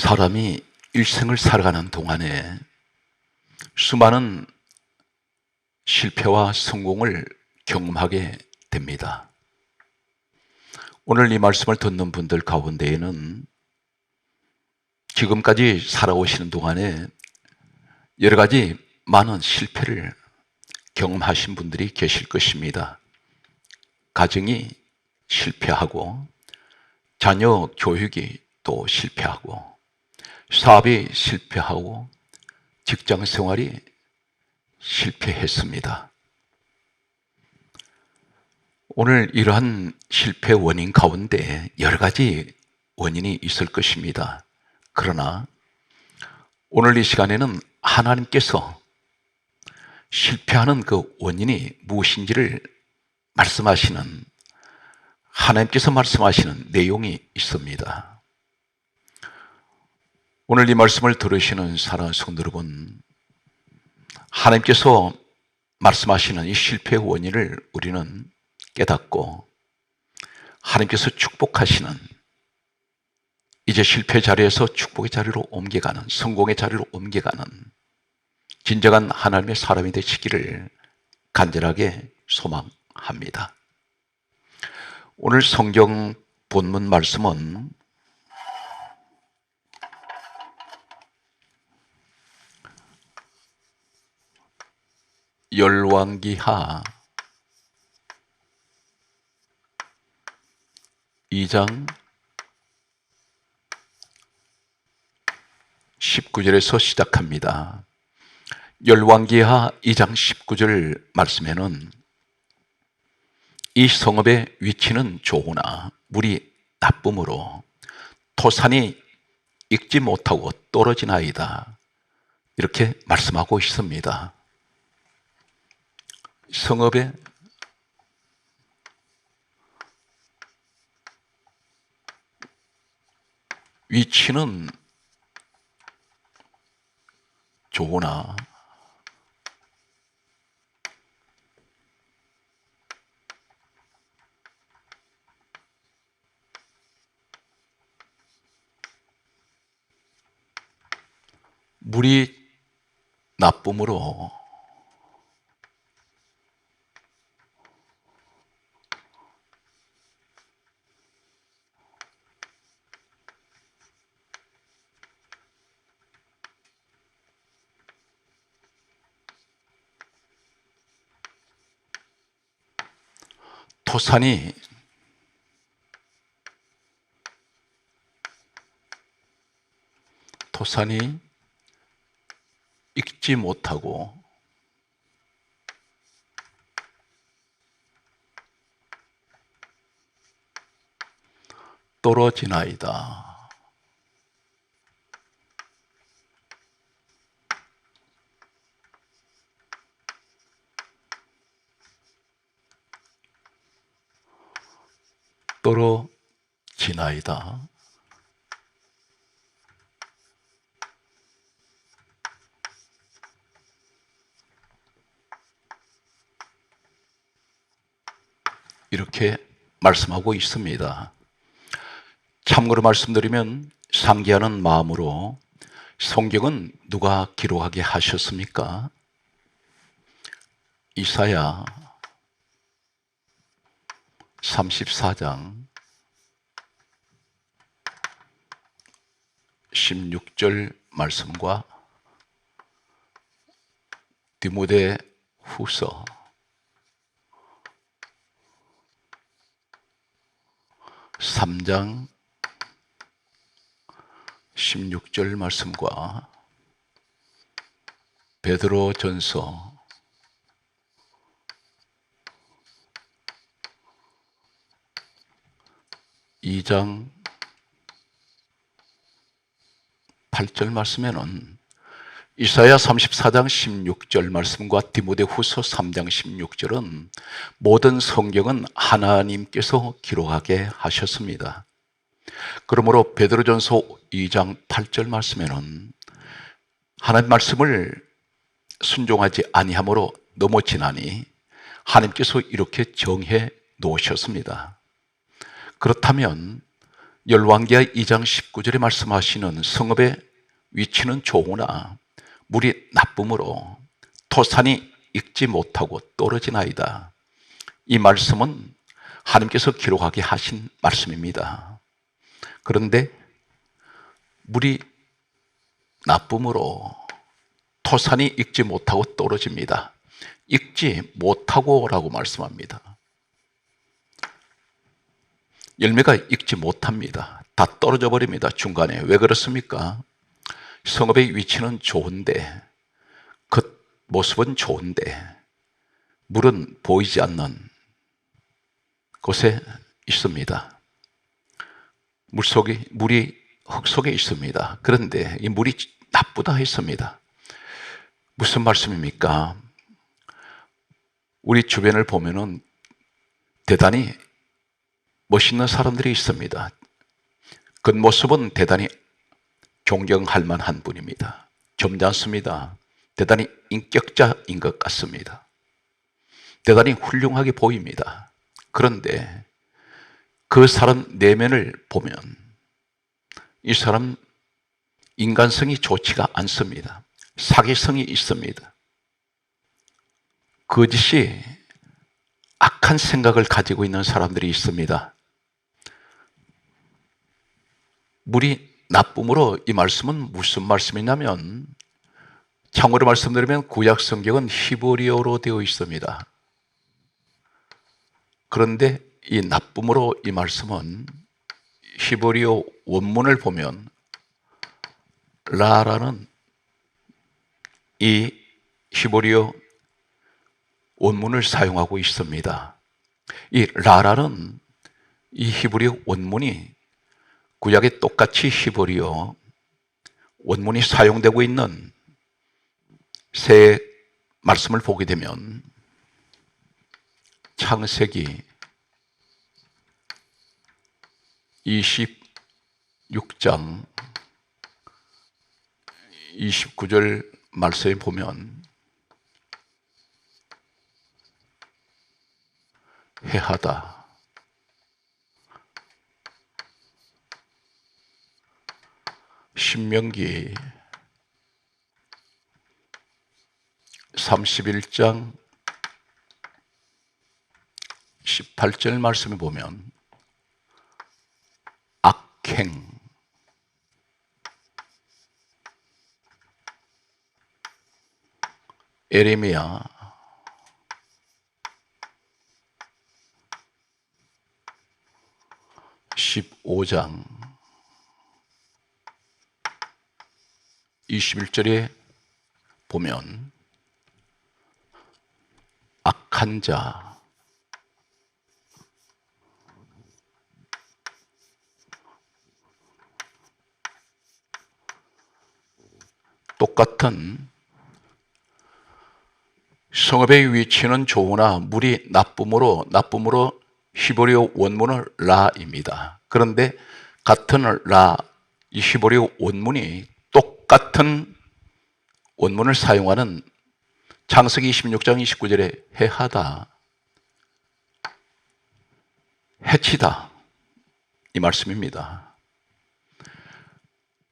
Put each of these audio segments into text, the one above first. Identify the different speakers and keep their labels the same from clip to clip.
Speaker 1: 사람이 일생을 살아가는 동안에 수많은 실패와 성공을 경험하게 됩니다. 오늘 이 말씀을 듣는 분들 가운데에는 지금까지 살아오시는 동안에 여러 가지 많은 실패를 경험하신 분들이 계실 것입니다. 가정이 실패하고, 자녀 교육이 또 실패하고, 사업이 실패하고, 직장 생활이 실패했습니다. 오늘 이러한 실패 원인 가운데 여러 가지 원인이 있을 것입니다. 그러나 오늘 이 시간에는 하나님께서 실패하는 그 원인이 무엇인지를 말씀하시는, 하나님께서 말씀하시는 내용이 있습니다. 오늘 이 말씀을 들으시는 사랑하는 성도 여러분, 하나님께서 말씀하시는 이 실패의 원인을 우리는 깨닫고 하나님께서 축복하시는, 이제 실패 자리에서 축복의 자리로 옮겨가는, 성공의 자리로 옮겨가는 진정한 하나님의 사람이 되시기를 간절하게 소망합니다. 오늘 성경 본문 말씀은 열왕기하 2장 19절에서 시작합니다. 열왕기하 2장 19절 말씀에는 이 성읍의 위치는 좋으나 물이 나쁨으로 토산이 익지 못하고 떨어지나이다, 이렇게 말씀하고 있습니다. 성읍의 위치는 좋으나 물이 나쁨으로 토산이 익지 못하고 떨어지나이다. 떨어지나이다. 이렇게 말씀하고 있습니다. 참고로 말씀드리면 상기하는 마음으로, 성경은 누가 기록하게 하셨습니까? 이사야 34장 16절 말씀과 디모데후서 3장 16절 말씀과 베드로전서 2장 8절 말씀에는 이사야 34장 16절 말씀과 디모데후서 3장 16절은 모든 성경은 하나님께서 기록하게 하셨습니다. 그러므로 베드로전서 2장 8절 말씀에는 하나님 말씀을 순종하지 아니함으로 넘어지나니 하나님께서 이렇게 정해 놓으셨습니다. 그렇다면 열왕기하 2장 19절에 말씀하시는 성읍의 위치는 좋으나 물이 나쁨으로 토산이 익지 못하고 떨어지나이다. 이 말씀은 하나님께서 기록하게 하신 말씀입니다. 그런데 물이 나쁨으로 토산이 익지 못하고 떨어집니다. 익지 못하고 라고 말씀합니다. 열매가 익지 못합니다. 다 떨어져 버립니다. 중간에. 왜 그렇습니까? 성읍의 위치는 좋은데, 겉모습은 좋은데 물은 보이지 않는 곳에 있습니다. 물이 흙 속에 있습니다. 그런데 이 물이 나쁘다 했습니다. 무슨 말씀입니까? 우리 주변을 보면은 대단히 멋있는 사람들이 있습니다. 겉모습은 대단히 존경할 만한 분입니다. 점잖습니다. 대단히 인격자인 것 같습니다. 대단히 훌륭하게 보입니다. 그런데 그 사람 내면을 보면 이 사람 인간성이 좋지가 않습니다. 사기성이 있습니다. 거짓이 악한 생각을 가지고 있는 사람들이 있습니다. 물이 나쁨으로 이 말씀은 무슨 말씀이냐면, 참고로 말씀드리면 구약 성경은 히브리어로 되어 있습니다. 그런데 이 나쁨으로 이 말씀은 히브리어 원문을 보면 라라는 이 히브리어 원문을 사용하고 있습니다. 이 라라는 이 히브리어 원문이 구약에 똑같이 히브리어 원문이 사용되고 있는 새 말씀을 보게 되면 창세기 26장 29절 말씀에 보면 해하다, 신명기 31장 18절 말씀에 보면 악행, 에레미야 15장 21절에 보면 악한 자, 똑같은 성읍의 위치는 좋으나 물이 나쁨으로 히브리어 원문은 라입니다. 그런데 같은 라, 이 히브리어 원문이 똑같은 원문을 사용하는 창세기 26장 29절에 해하다, 해치다 이 말씀입니다.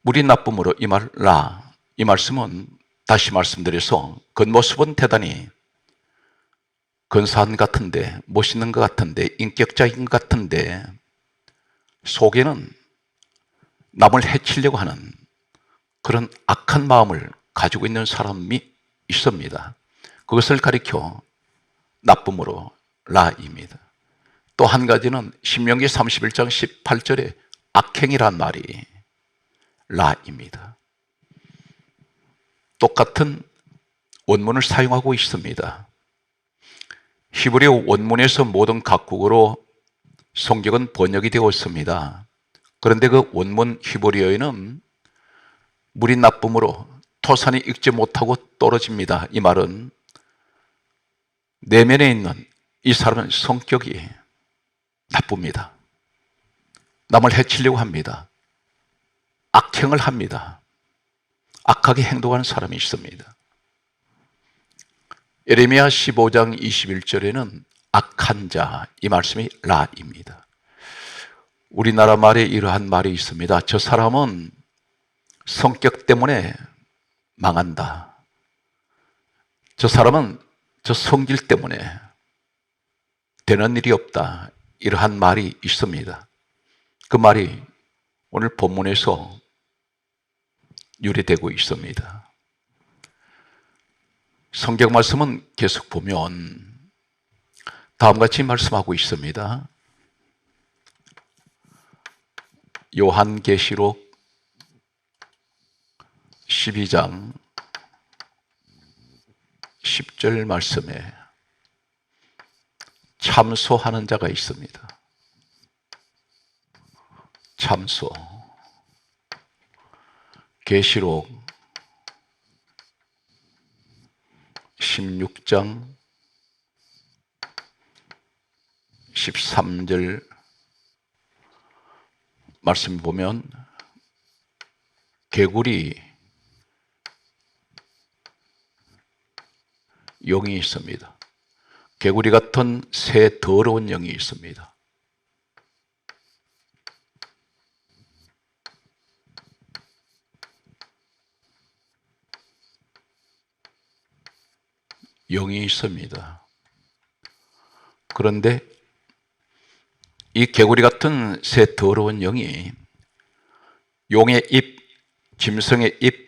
Speaker 1: 물이 나쁨으로 이 말 라, 이 말씀은 다시 말씀드려서 겉모습은 대단히 근사한 것 같은데, 멋있는 것 같은데, 인격적인 것 같은데 속에는 남을 해치려고 하는 그런 악한 마음을 가지고 있는 사람이 있습니다. 그것을 가리켜 나쁨으로 라입니다. 또 한 가지는 신명기 31장 18절에 악행이란 말이 라입니다. 똑같은 원문을 사용하고 있습니다. 히브리어 원문에서 모든 각국어로 성경은 번역이 되었습니다. 그런데 그 원문 히브리어에는 물이 나쁨으로 토산이 익지 못하고 떨어집니다. 이 말은 내면에 있는 이 사람은 성격이 나쁩니다. 남을 해치려고 합니다. 악행을 합니다. 악하게 행동하는 사람이 있습니다. 예레미야 15장 21절에는 악한 자, 이 말씀이 라입니다. 우리나라 말에 이러한 말이 있습니다. 저 사람은 성격 때문에 망한다. 저 사람은 저 성질 때문에 되는 일이 없다. 이러한 말이 있습니다. 그 말이 오늘 본문에서 유래되고 있습니다. 성경 말씀은 계속 보면 다음같이 말씀하고 있습니다. 요한계시록 12장 10절 말씀에 참소하는 자가 있습니다. 참소. 계시록 16장 13절 말씀 보면 개구리 영이 있습니다. 개구리 같은 새 더러운 영이 있습니다. 영이 있습니다. 그런데 이 개구리 같은 새 더러운 영이 용의 입, 짐승의 입,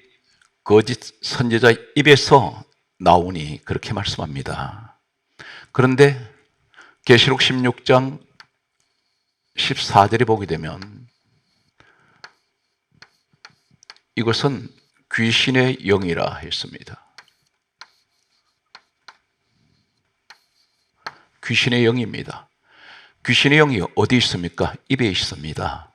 Speaker 1: 거짓 선지자의 입에서 나오니 그렇게 말씀합니다. 그런데 계시록 16장 14절에 보게 되면 이것은 귀신의 영이라 했습니다. 귀신의 영입니다. 귀신의 영이 어디 있습니까? 입에 있습니다.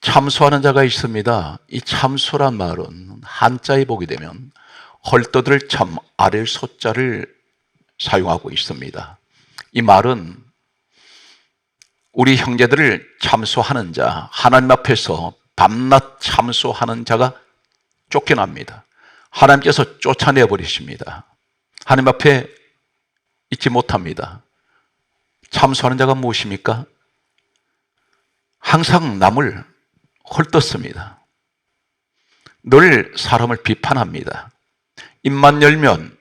Speaker 1: 참소하는 자가 있습니다. 이 참소란 말은 한자에 보게 되면 헐떠들 참 아랠 소자를 사용하고 있습니다. 이 말은 우리 형제들을 참소하는 자, 하나님 앞에서 밤낮 참소하는 자가 쫓겨납니다. 하나님께서 쫓아내 버리십니다. 하나님 앞에 있지 못합니다. 참소하는 자가 무엇입니까? 항상 남을 헐뜯습니다. 늘 사람을 비판합니다. 입만 열면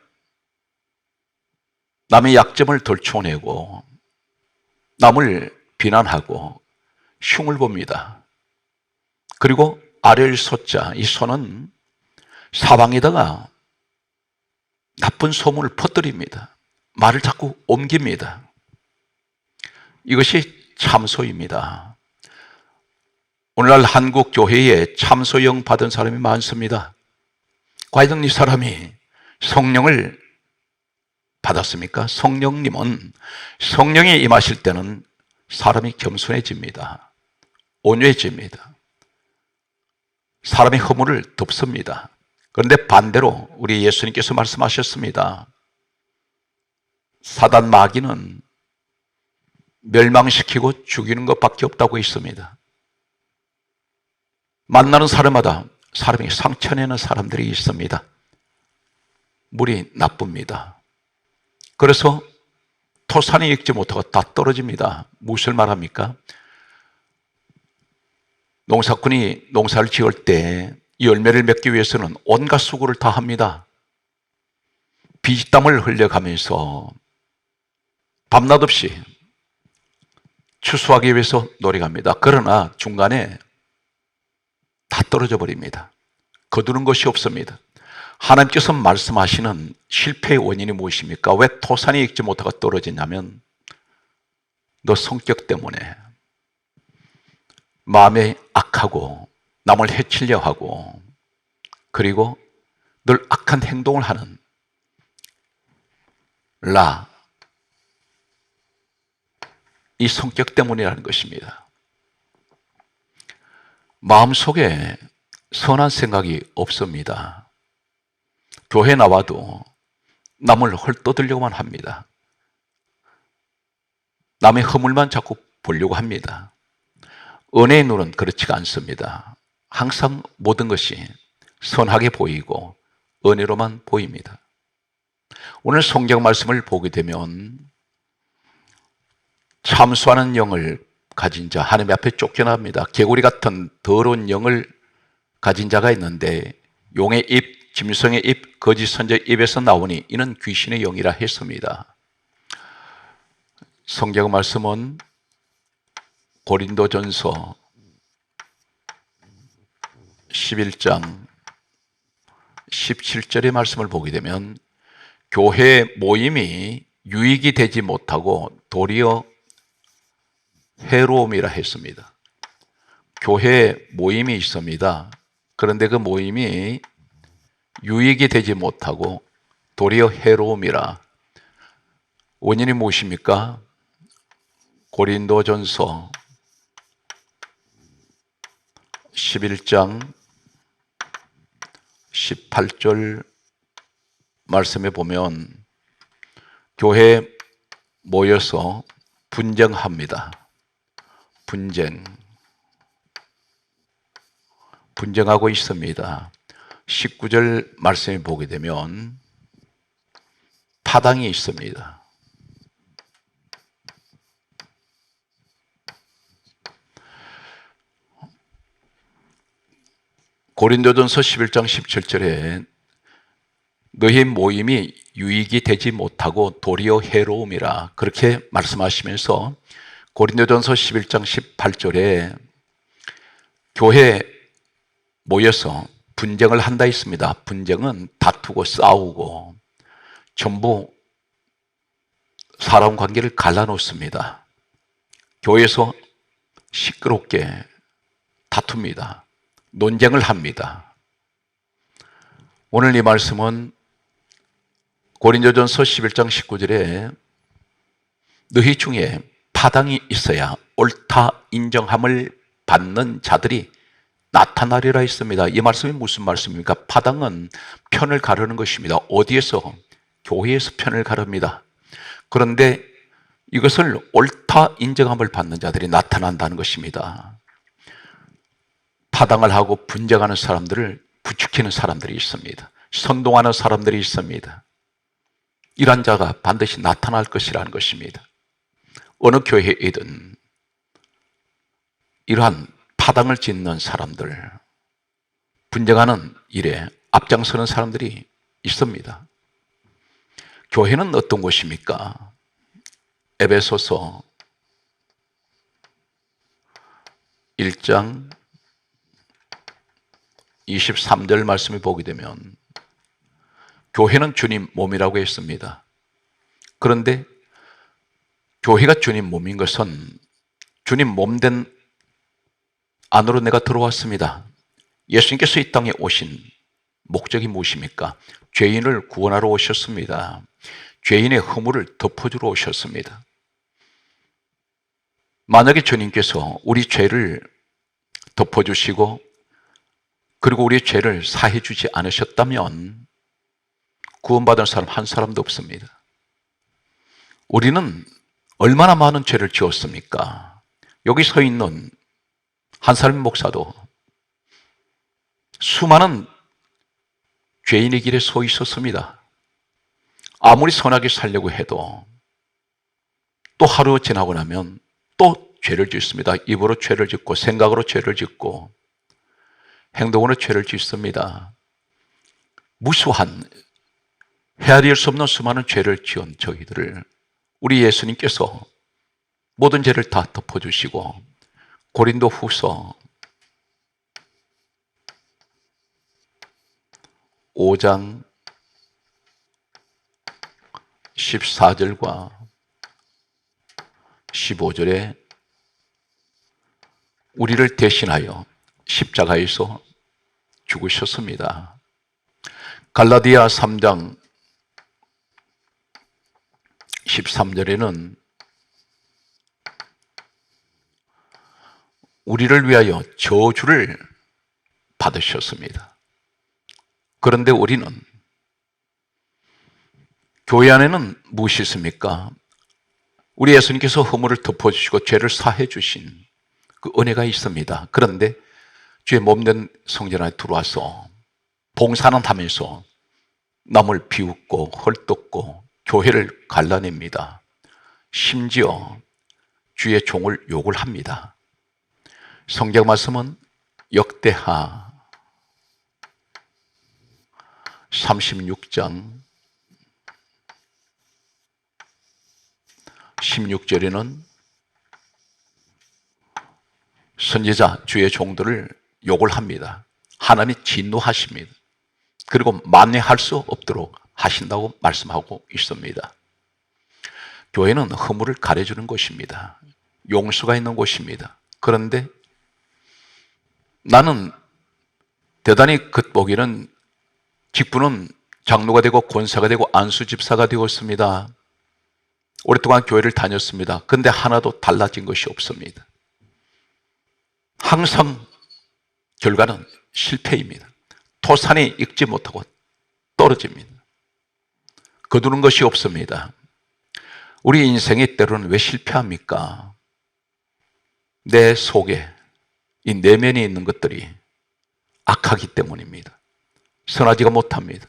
Speaker 1: 남의 약점을 덜쳐내고 남을 비난하고 흉을 봅니다. 그리고 아랠 소자, 이 소는 사방에다가 나쁜 소문을 퍼뜨립니다. 말을 자꾸 옮깁니다. 이것이 참소입니다. 오늘날 한국 교회에 참소영 받은 사람이 많습니다. 과연 이 사람이 성령을 받았습니까? 성령님은 성령이 임하실 때는 사람이 겸손해집니다. 온유해집니다. 사람의 허물을 덮습니다. 그런데 반대로 우리 예수님께서 말씀하셨습니다. 사단 마귀는 멸망시키고 죽이는 것밖에 없다고 했습니다. 만나는 사람마다 사람이 상처내는 사람들이 있습니다. 물이 나쁩니다. 그래서 토산이 익지 못하고 다 떨어집니다. 무엇을 말합니까? 농사꾼이 농사를 지을 때 열매를 맺기 위해서는 온갖 수고를 다 합니다. 피땀을 흘려가면서 밤낮 없이 추수하기 위해서 노력합니다. 그러나 중간에 다 떨어져 버립니다. 거두는 것이 없습니다. 하나님께서 말씀하시는 실패의 원인이 무엇입니까? 왜 토산이 익지 못하고 떨어지냐면 너 성격 때문에 마음에 악하고 남을 해치려 하고 그리고 늘 악한 행동을 하는 이 성격 때문이라는 것입니다. 마음속에 선한 생각이 없습니다. 교회 나와도 남을 헐떠들려고만 합니다. 남의 허물만 자꾸 보려고 합니다. 은혜의 눈은 그렇지가 않습니다. 항상 모든 것이 선하게 보이고 은혜로만 보입니다. 오늘 성경 말씀을 보게 되면 참소하는 영을 가진 자, 하나님 앞에 쫓겨납니다. 개구리 같은 더러운 영을 가진 자가 있는데 용의 입, 짐승의 입, 거짓 선지자의 입에서 나오니 이는 귀신의 영이라 했습니다. 성경 말씀은 고린도전서 11장 17절의 말씀을 보게 되면 교회 모임이 유익이 되지 못하고 도리어 해로움이라 했습니다. 교회 모임이 있습니다. 그런데 그 모임이 유익이 되지 못하고 도리어 해로움이라. 원인이 무엇입니까? 고린도전서 11장 18절 말씀에 보면 교회에 모여서 분쟁합니다. 분쟁하고 있습니다. 19절 말씀에 보게 되면 파당이 있습니다. 고린도전서 11장 17절에 너희 모임이 유익이 되지 못하고 도리어 해로움이라 그렇게 말씀하시면서 고린도전서 11장 18절에 교회에 모여서 분쟁을 한다 했습니다. 분쟁은 다투고 싸우고 전부 사람 관계를 갈라놓습니다. 교회에서 시끄럽게 다툽니다. 논쟁을 합니다. 오늘 이 말씀은 고린도전서 11장 19절에 너희 중에 파당이 있어야 옳다 인정함을 받는 자들이 나타나리라 했습니다. 이 말씀이 무슨 말씀입니까? 파당은 편을 가르는 것입니다. 어디에서? 교회에서 편을 가릅니다. 그런데 이것을 옳다 인정함을 받는 자들이 나타난다는 것입니다. 파당을 하고 분쟁하는 사람들을 부추기는 사람들이 있습니다. 선동하는 사람들이 있습니다. 이런 자가 반드시 나타날 것이라는 것입니다. 어느 교회이든 이러한 파당을 짓는 사람들, 분쟁하는 일에 앞장서는 사람들이 있습니다. 교회는 어떤 곳입니까? 에베소서 1장 23절 말씀을 보게 되면 교회는 주님 몸이라고 했습니다. 그런데 교회가 주님 몸인 것은 주님 몸된 안으로 내가 들어왔습니다. 예수님께서 이 땅에 오신 목적이 무엇입니까? 죄인을 구원하러 오셨습니다. 죄인의 허물을 덮어주러 오셨습니다. 만약에 주님께서 우리 죄를 덮어주시고 그리고 우리 죄를 사해 주지 않으셨다면 구원받은 사람 한 사람도 없습니다. 우리는 얼마나 많은 죄를 지었습니까? 여기 서 있는 한살림 목사도 수많은 죄인의 길에 서 있었습니다. 아무리 선하게 살려고 해도 또 하루 지나고 나면 또 죄를 짓습니다. 입으로 죄를 짓고 생각으로 죄를 짓고 행동으로 죄를 짓습니다. 무수한 헤아릴 수 없는 수많은 죄를 지은 저희들을 우리 예수님께서 모든 죄를 다 덮어주시고 고린도 후서 5장 14절과 15절에 우리를 대신하여 십자가에서 죽으셨습니다. 갈라디아 3장 13절에는 우리를 위하여 저주를 받으셨습니다. 그런데 우리는 교회 안에는 무엇이 있습니까? 우리 예수님께서 허물을 덮어주시고 죄를 사해 주신 그 은혜가 있습니다. 그런데 주의 몸된 성전 안에 들어와서 봉사는 하면서 남을 비웃고 헐뜯고 교회를 갈라냅니다. 심지어 주의 종을 욕을 합니다. 성경 말씀은 역대하 36장 16절에는 선지자 주의 종들을 욕을 합니다. 하나님이 진노하십니다. 그리고 만회할 수 없도록 하신다고 말씀하고 있습니다. 교회는 허물을 가려주는 곳입니다. 용서가 있는 곳입니다. 그런데 나는 대단히 겉보기는 직분은 장로가 되고 권사가 되고 안수집사가 되었습니다. 오랫동안 교회를 다녔습니다. 그런데 하나도 달라진 것이 없습니다. 항상 결과는 실패입니다. 토산이 익지 못하고 떨어집니다. 거두는 것이 없습니다. 우리 인생의 때로는 왜 실패합니까? 내 속에 이 내면에 있는 것들이 악하기 때문입니다. 선하지가 못합니다.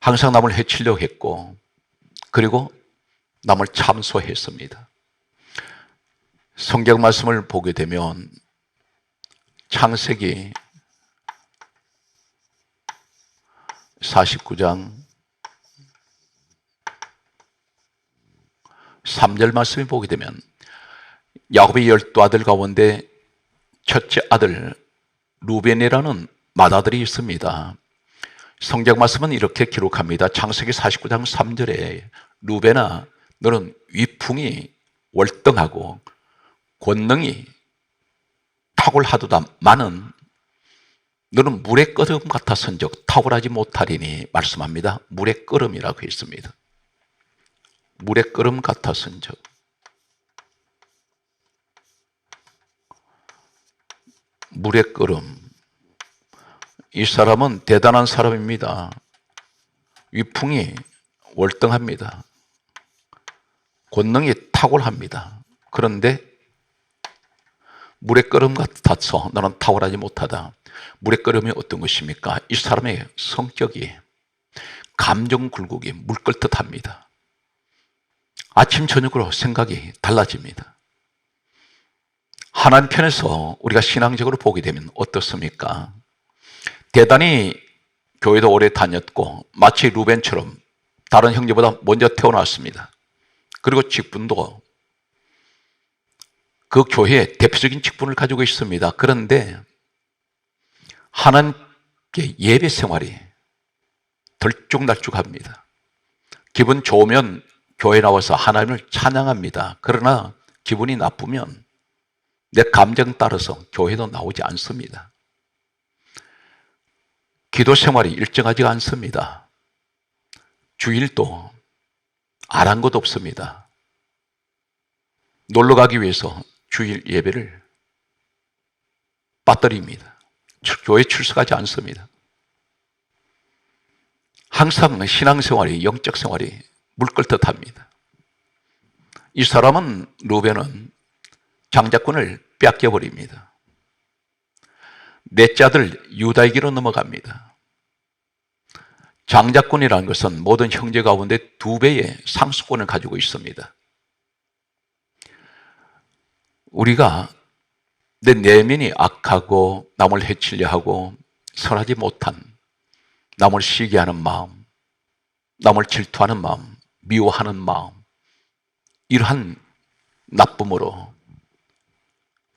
Speaker 1: 항상 남을 해치려고 했고, 그리고 남을 참소했습니다. 성경 말씀을 보게 되면 창세기 49장 3절 말씀을 보게 되면 야곱의 12아들 가운데 첫째 아들 루벤이라는 맏아들이 있습니다. 성경 말씀은 이렇게 기록합니다. 창세기 49장 3절에 루벤아, 너는 위풍이 월등하고 권능이 탁월하도다마는 너는 물의 끓음 같았은즉 탁월하지 못하리니 말씀합니다. 물의 끓음이라고 했습니다. 물의 끓음 같았은즉. 물의 끓음. 이 사람은 대단한 사람입니다. 위풍이 월등합니다. 권능이 탁월합니다. 그런데 물의 끓음 같아서 너는 탁월하지 못하다. 물의 끓음이 어떤 것입니까? 이 사람의 성격이 감정 굴곡이 물 끓듯 합니다. 아침 저녁으로 생각이 달라집니다. 하나님 편에서 우리가 신앙적으로 보게 되면 어떻습니까? 대단히 교회도 오래 다녔고 마치 루벤처럼 다른 형제보다 먼저 태어났습니다. 그리고 직분도 그 교회의 대표적인 직분을 가지고 있습니다. 그런데 하나님께 예배 생활이 들쭉날쭉합니다. 기분 좋으면 교회 나와서 하나님을 찬양합니다. 그러나 기분이 나쁘면 내 감정 따라서 교회도 나오지 않습니다. 기도 생활이 일정하지가 않습니다. 주일도 안 한 것 없습니다. 놀러 가기 위해서 주일 예배를 빠뜨립니다. 교회 출석하지 않습니다. 항상 신앙생활이, 영적 생활이 물끓듯 합니다. 이 사람은, 루벤은 장자권을 뺏겨버립니다. 넷째 아들 유다에게로 넘어갑니다. 장자권이라는 것은 모든 형제 가운데 2배의 상수권을 가지고 있습니다. 우리가 내 내면이 악하고 남을 해치려 하고 선하지 못한, 남을 시기하는 마음, 남을 질투하는 마음, 미워하는 마음, 이러한 나쁨으로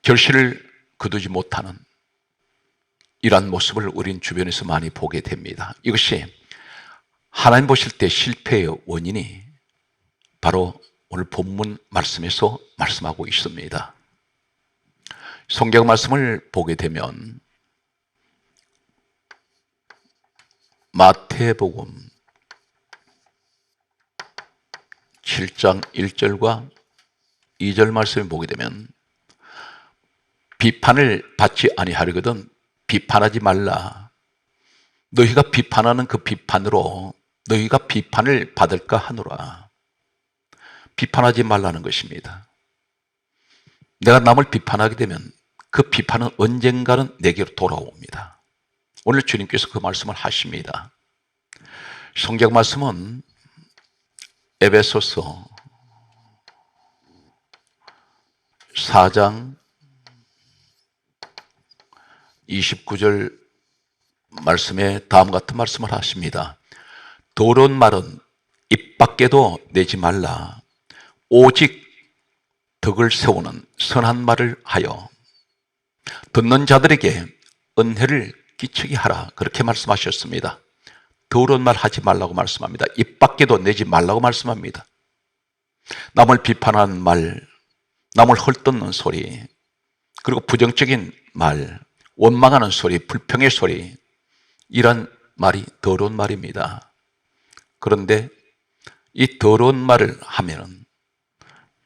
Speaker 1: 결실을 거두지 못하는 이러한 모습을 우린 주변에서 많이 보게 됩니다. 이것이 하나님 보실 때 실패의 원인이 바로 오늘 본문 말씀에서 말씀하고 있습니다. 성경 말씀을 보게 되면 마태복음 7장 1절과 2절 말씀을 보게 되면 비판을 받지 아니하려거든 비판하지 말라. 너희가 비판하는 그 비판으로 너희가 비판을 받을까 하노라. 비판하지 말라는 것입니다. 내가 남을 비판하게 되면 그 비판은 언젠가는 내게로 돌아옵니다. 오늘 주님께서 그 말씀을 하십니다. 성경 말씀은 에베소서 4장 29절 말씀에 다음 같은 말씀을 하십니다. 더러운 말은 입 밖에도 내지 말라. 오직 덕을 세우는 선한 말을 하여 듣는 자들에게 은혜를 끼치게 하라. 그렇게 말씀하셨습니다. 더러운 말 하지 말라고 말씀합니다. 입 밖에도 내지 말라고 말씀합니다. 남을 비판하는 말, 남을 헐뜯는 소리, 그리고 부정적인 말, 원망하는 소리, 불평의 소리, 이런 말이 더러운 말입니다. 그런데 이 더러운 말을 하면은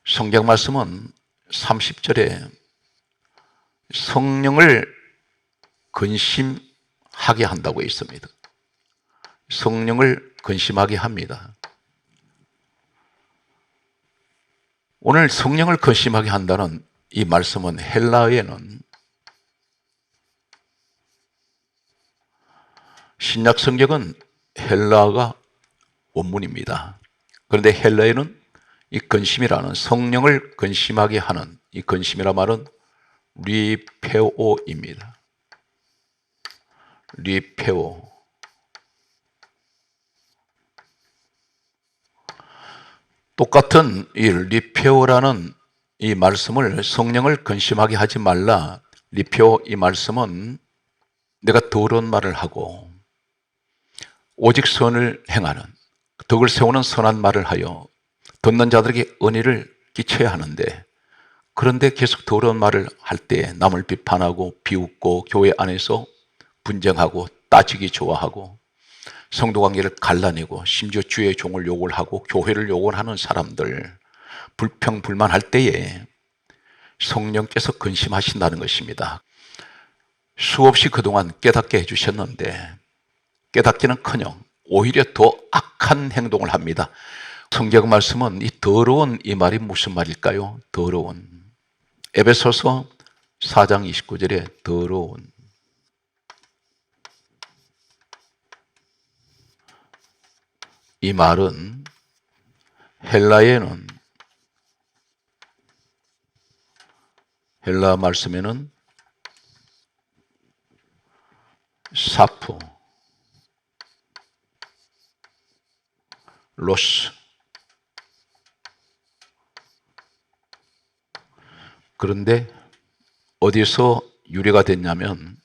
Speaker 1: 성경 말씀은 30절에 성령을 근심하게 한다고 있습니다. 성령을 근심하게 합니다. 오늘 성령을 근심하게 한다는 이 말씀은 헬라어에는 신약 성경은 헬라어가 원문입니다. 그런데 헬라어에는 이 근심이라는 성령을 근심하게 하는 이 근심이란 말은 리페오입니다. 리페오. 똑같은 이 리페오라는 이 말씀을 성령을 근심하게 하지 말라. 리페오 이 말씀은 내가 더러운 말을 하고 오직 선을 행하는 덕을 세우는 선한 말을 하여 듣는 자들에게 은혜를 끼쳐야 하는데, 그런데 계속 더러운 말을 할 때 남을 비판하고 비웃고 교회 안에서 분쟁하고 따지기 좋아하고 성도관계를 갈라내고 심지어 주의 종을 욕을 하고 교회를 욕을 하는 사람들, 불평불만할 때에 성령께서 근심하신다는 것입니다. 수없이 그동안 깨닫게 해주셨는데 깨닫기는커녕 오히려 더 악한 행동을 합니다. 성경 말씀은 이 더러운 이 말이 무슨 말일까요? 더러운. 에베소서 4장 29절에 더러운. 이 말은 헬라어에는, 헬라 말씀에는 사프, 로스, 그런데 어디서 유래가 됐냐면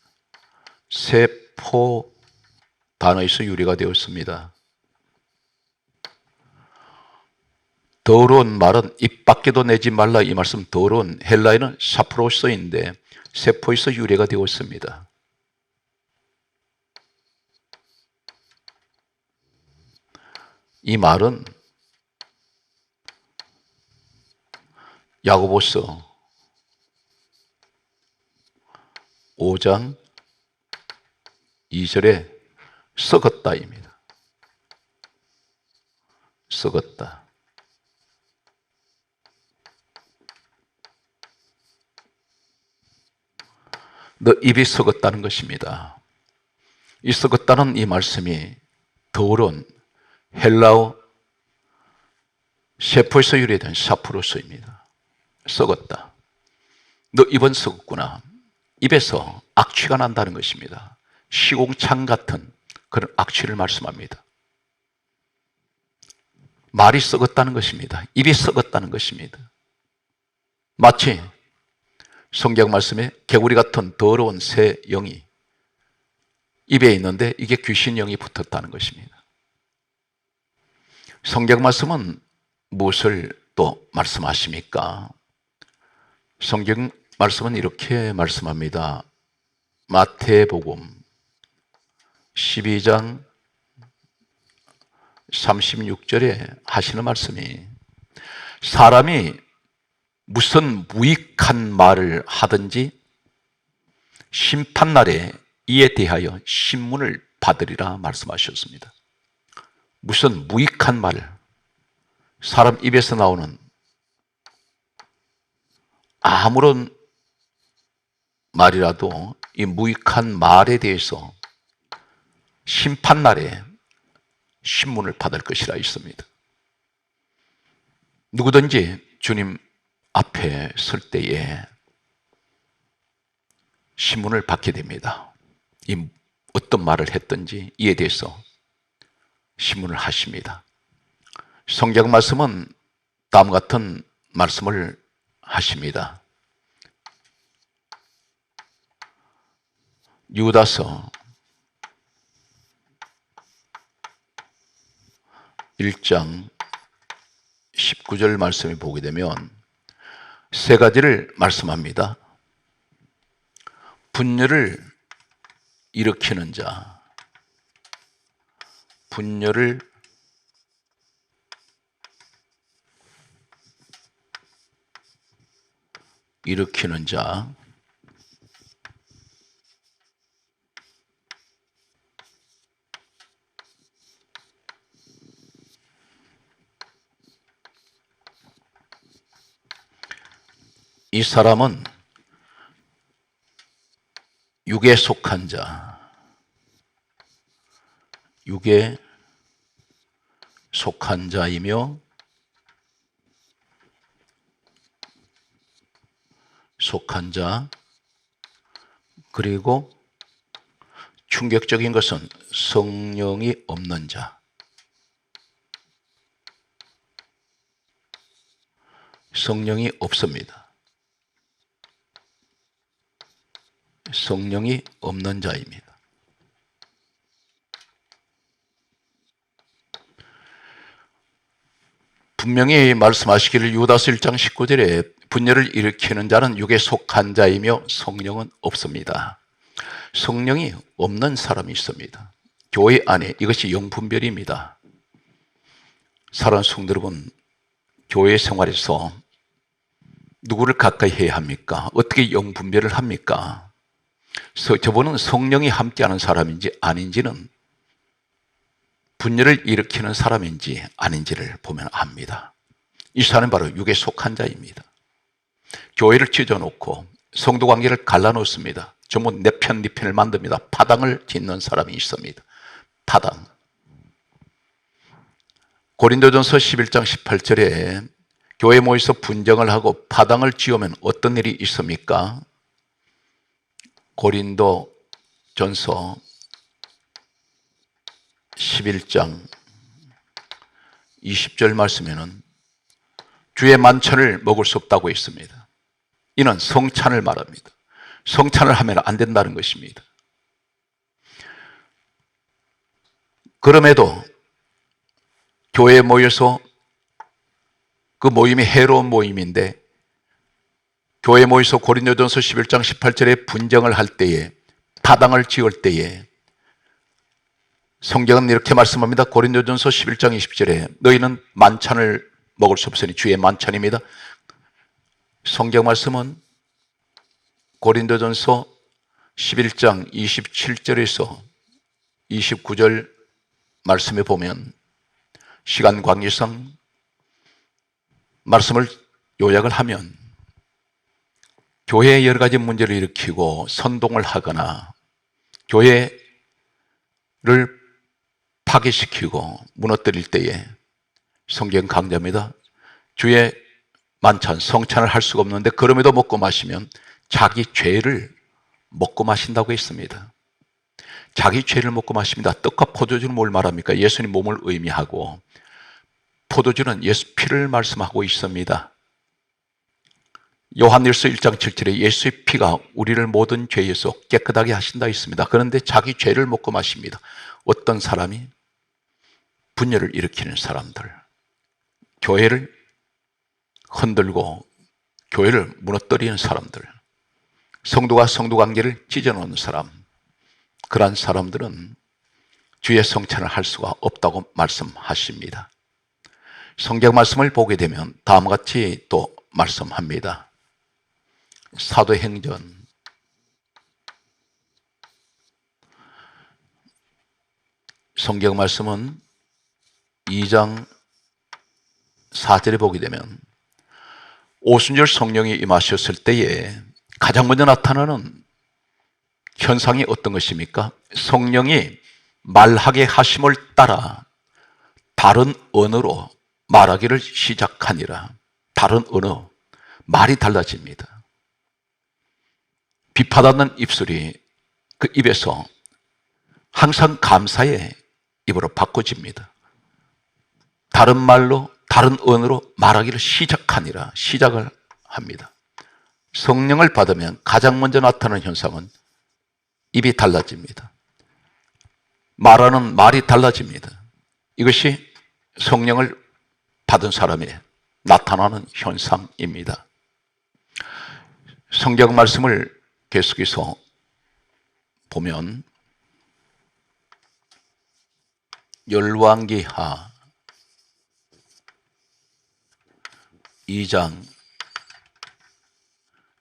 Speaker 1: 세포 단어에서 유래가 되었습니다. 더러운 말은 입 밖에도 내지 말라. 이 말씀 더러운 헬라어는 사프로스인데 세포에서 유래가 되었습니다. 이 말은 야고보서 5장 2절에 썩었다입니다. 썩었다. 너 입이 썩었다는 것입니다. 이 썩었다는 이 말씀이 더러운 헬라어 세포에서 유래된 사프로스입니다. 썩었다. 너 입은 썩었구나. 입에서 악취가 난다는 것입니다. 시궁창 같은 그런 악취를 말씀합니다. 말이 썩었다는 것입니다. 입이 썩었다는 것입니다. 마치 성경 말씀에 개구리 같은 더러운 새 영이 입에 있는데 이게 귀신 영이 붙었다는 것입니다. 성경 말씀은 무엇을 또 말씀하십니까? 성경 말씀은 이렇게 말씀합니다. 마태복음 12장 36절에 하시는 말씀이, 사람이 무슨 무익한 말을 하든지 심판날에 이에 대하여 신문을 받으리라 말씀하셨습니다. 무슨 무익한 말, 사람 입에서 나오는 아무런 말이라도 이 무익한 말에 대해서 심판날에 신문을 받을 것이라 있습니다. 누구든지 주님 앞에 설 때에 신문을 받게 됩니다. 이 어떤 말을 했든지 이에 대해서 신문을 하십니다. 성경 말씀은 다음과 같은 말씀을 하십니다. 유다서 1장 19절 말씀을 보게 되면 세 가지를 말씀합니다. 분열을 일으키는 자, 분열을 일으키는 자, 이 사람은 육에 속한 자, 육에 속한 자이며 속한 자, 그리고 충격적인 것은 성령이 없는 자. 성령이 없습니다. 성령이 없는 자입니다. 분명히 말씀하시기를 유다서 1장 19절에 분열을 일으키는 자는 육에 속한 자이며 성령은 없습니다. 성령이 없는 사람이 있습니다. 교회 안에 이것이 영분별입니다. 사랑하는 성도 여러분, 교회 생활에서 누구를 가까이 해야 합니까? 어떻게 영분별을 합니까? 저분은 성령이 함께하는 사람인지 아닌지는 분열을 일으키는 사람인지 아닌지를 보면 압니다. 이 사람은 바로 육에 속한 자입니다. 교회를 찢어놓고 성도 관계를 갈라놓습니다. 전부 내 편, 네 편을 만듭니다. 파당을 짓는 사람이 있습니다. 파당. 고린도전서 11장 18절에 교회 모여서 분쟁을 하고 파당을 지으면 어떤 일이 있습니까? 고린도전서 11장 20절 말씀에는 주의 만찬을 먹을 수 없다고 했습니다. 이는 성찬을 말합니다. 성찬을 하면 안 된다는 것입니다. 그럼에도 교회에 모여서 그 모임이 해로운 모임인데 교회에 모여서 고린도전서 11장 18절에 분쟁을 할 때에 파당을 지을 때에 성경은 이렇게 말씀합니다. 고린도전서 11장 20절에 너희는 만찬을 먹을 수 없으니 주의 만찬입니다. 성경 말씀은 고린도전서 11장 27절에서 29절 말씀에 보면 시간 관계상 말씀을 요약을 하면 교회에 여러 가지 문제를 일으키고 선동을 하거나 교회를 파괴시키고 무너뜨릴 때에 성경 강조합니다. 주의 만찬, 성찬을 할 수가 없는데 그럼에도 먹고 마시면 자기 죄를 먹고 마신다고 했습니다. 자기 죄를 먹고 마십니다. 떡과 포도주는 뭘 말합니까? 예수님 몸을 의미하고 포도주는 예수 피를 말씀하고 있습니다. 요한일서 1장 7절에 예수의 피가 우리를 모든 죄에서 깨끗하게 하신다 했습니다. 그런데 자기 죄를 먹고 마십니다. 어떤 사람이? 분열을 일으키는 사람들, 교회를 흔들고 교회를 무너뜨리는 사람들, 성도가 성도 관계를 찢어놓는 사람, 그러한 사람들은 주의 성찬을 할 수가 없다고 말씀하십니다. 성경 말씀을 보게 되면 다음과 같이 또 말씀합니다. 사도행전 2장 4절에 보게 되면 오순절 성령이 임하셨을 때에 가장 먼저 나타나는 현상이 어떤 것입니까? 성령이 말하게 하심을 따라 다른 언어로 말하기를 시작하니라. 다른 언어, 말이 달라집니다. 비파닿는 입술이 그 입에서 항상 감사의 입으로 바꿔집니다. 다른 말로, 다른 언어로 말하기를 시작을 합니다. 성령을 받으면 가장 먼저 나타나는 현상은 입이 달라집니다. 말하는 말이 달라집니다. 이것이 성령을 받은 사람의 나타나는 현상입니다. 성경 말씀을 계속해서 보면 열왕기하 2장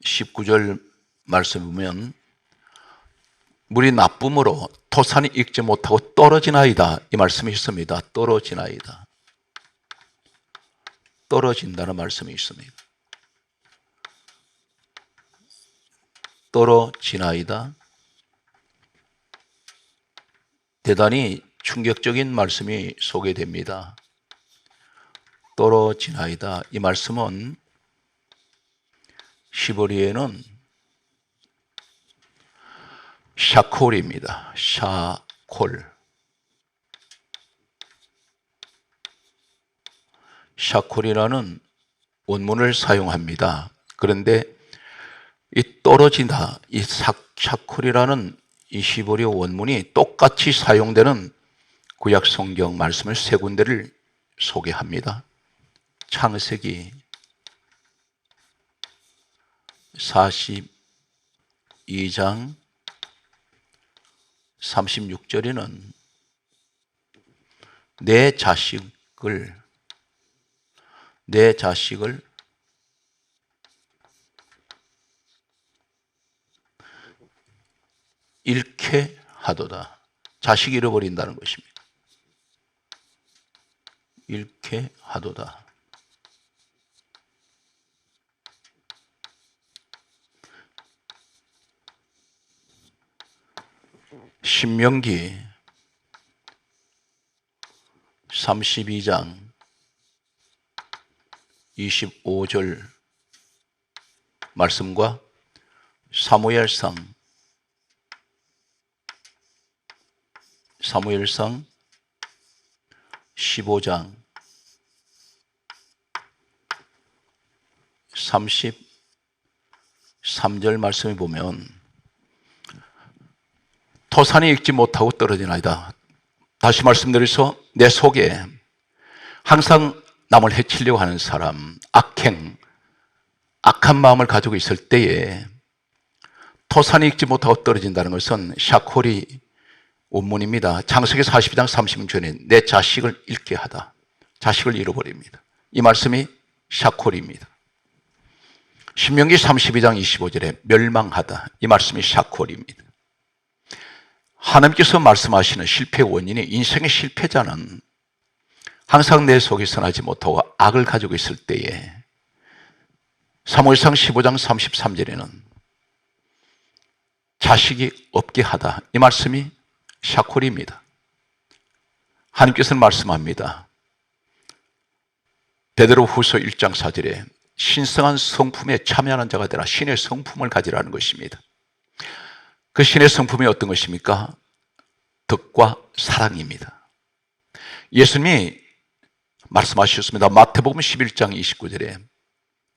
Speaker 1: 19절 말씀 보면 물이 나쁨으로 토산이 익지 못하고 떨어지나이다, 이 말씀이 있습니다. 떨어지나이다. 떨어진다는 말씀이 있습니다. 떨어지나이다. 대단히 충격적인 말씀이 소개됩니다. 떨어지나이다. 이 말씀은 히브리어는 샤콜입니다. 샤콜. 샤콜이라는 원문을 사용합니다. 그런데 이 떨어진다, 이 샤콜이라는 이 히브리어 원문이 똑같이 사용되는 구약 성경 말씀을 세 군데를 소개합니다. 창세기 42장 36절에는 내 자식을 잃게 하도다. 자식 잃어버린다는 것입니다. 잃게 하도다. 신명기 32장 25절 말씀과 사무엘상 15장 33절 말씀에 보면 토산이 익지 못하고 떨어지나이다. 다시 말씀드려서 내 속에 항상 남을 해치려고 하는 사람, 악한 마음을 가지고 있을 때에 토산이 익지 못하고 떨어진다는 것은 샤콜이 원문입니다. 창세기 42장 36절에 내 자식을 잃게 하다. 자식을 잃어버립니다. 이 말씀이 샤콜입니다. 신명기 32장 25절에 멸망하다. 이 말씀이 샤콜입니다. 하나님께서 말씀하시는 실패의 원인이 인생의 실패자는 항상 내 속에 선하지 못하고 악을 가지고 있을 때에 사무엘상 15장 33절에는 자식이 없게 하다. 이 말씀이 샤콜입니다. 하나님께서는 말씀합니다. 베드로후서 1장 4절에 신성한 성품에 참여하는 자가 되라. 신의 성품을 가지라는 것입니다. 그 신의 성품이 어떤 것입니까? 덕과 사랑입니다. 예수님이 말씀하셨습니다. 마태복음 11장 29절에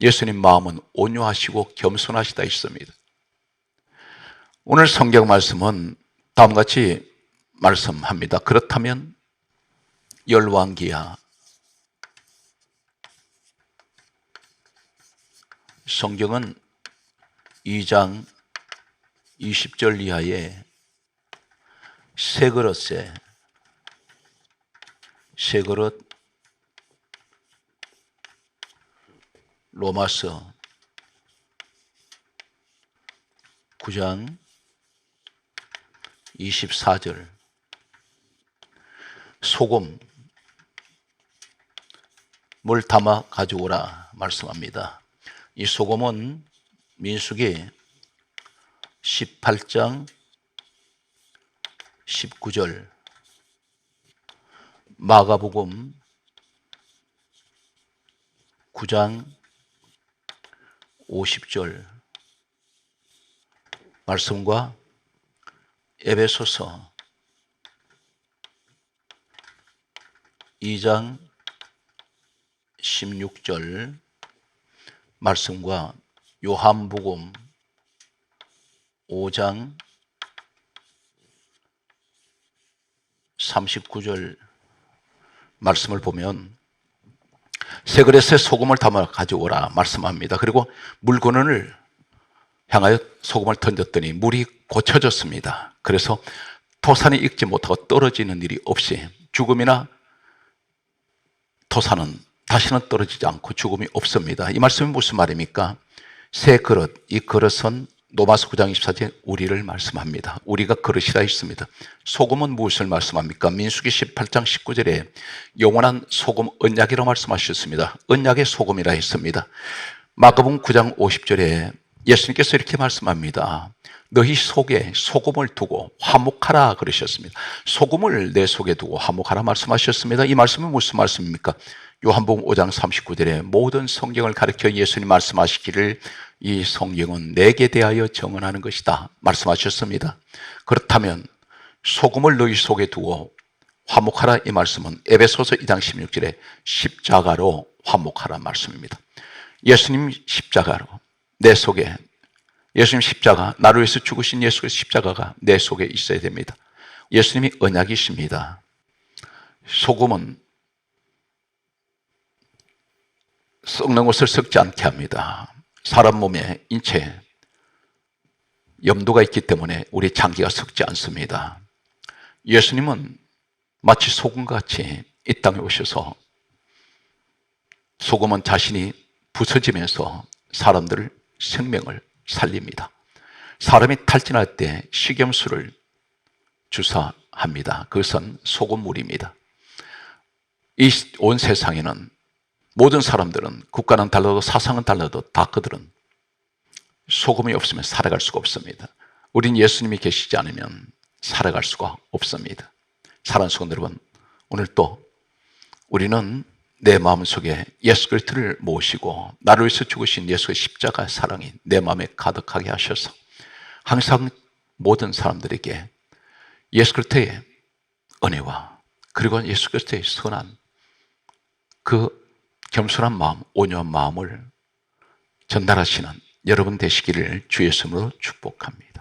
Speaker 1: 예수님 마음은 온유하시고 겸손하시다 있습니다. 오늘 성경 말씀은 다음과 같이 말씀합니다. 그렇다면 열왕기하 성경은 2장 20절 이하에 세 그릇 로마서 9장 24절 소금 물 담아 가져오라 말씀합니다. 이 소금은 민수기 18장 19절 마가복음 9장 50절 말씀과 에베소서 2장 16절 말씀과 요한복음 5장 39절 말씀을 보면 세 그릇에 소금을 담아 가져오라 말씀합니다. 그리고 물건을 향하여 소금을 던졌더니 물이 고쳐졌습니다. 그래서 토산이 익지 못하고 떨어지는 일이 없이 죽음이나 토산은 다시는 떨어지지 않고 죽음이 없습니다. 이 말씀이 무슨 말입니까? 새 그릇, 이 그릇은 로마서 9장 24절에 우리를 말씀합니다. 우리가 그릇이라 했습니다. 소금은 무엇을 말씀합니까? 민수기 18장 19절에 영원한 소금 언약이라고 말씀하셨습니다. 언약의 소금이라 했습니다. 마가복음 9장 50절에 예수님께서 이렇게 말씀합니다. 너희 속에 소금을 두고 화목하라 그러셨습니다. 소금을 내 속에 두고 화목하라 말씀하셨습니다. 이 말씀은 무슨 말씀입니까? 요한복음 5장 39절에 모든 성경을 가르쳐 예수님 말씀하시기를 이 성경은 내게 대하여 정언하는 것이다 말씀하셨습니다. 그렇다면 소금을 너희 속에 두고 화목하라 이 말씀은 에베소서 2장 16절에 십자가로 화목하라 말씀입니다. 예수님 십자가로 내 속에 예수님 십자가, 나를 위해서 죽으신 예수의 십자가가 내 속에 있어야 됩니다. 예수님이 언약이십니다. 소금은 썩는 것을 썩지 않게 합니다. 사람 몸에 인체에 염도가 있기 때문에 우리 장기가 썩지 않습니다. 예수님은 마치 소금같이 이 땅에 오셔서 소금은 자신이 부서지면서 사람들을 생명을 살립니다. 사람이 탈진할 때 식염수를 주사합니다. 그것은 소금물입니다. 이 온 세상에는 모든 사람들은 국가는 달라도 사상은 달라도 다 그들은 소금이 없으면 살아갈 수가 없습니다. 우린 예수님이 계시지 않으면 살아갈 수가 없습니다. 사랑하는 성도 여러분, 오늘 또 우리는 내 마음속에 예수 그리스도를 모시고 나를 위해서 죽으신 예수의 십자가 사랑이 내 마음에 가득하게 하셔서 항상 모든 사람들에게 예수 그리스도의 은혜와 그리고 예수 그리스도의 선한 그 겸손한 마음, 온유한 마음을 전달하시는 여러분 되시기를 주의 이름으로 축복합니다.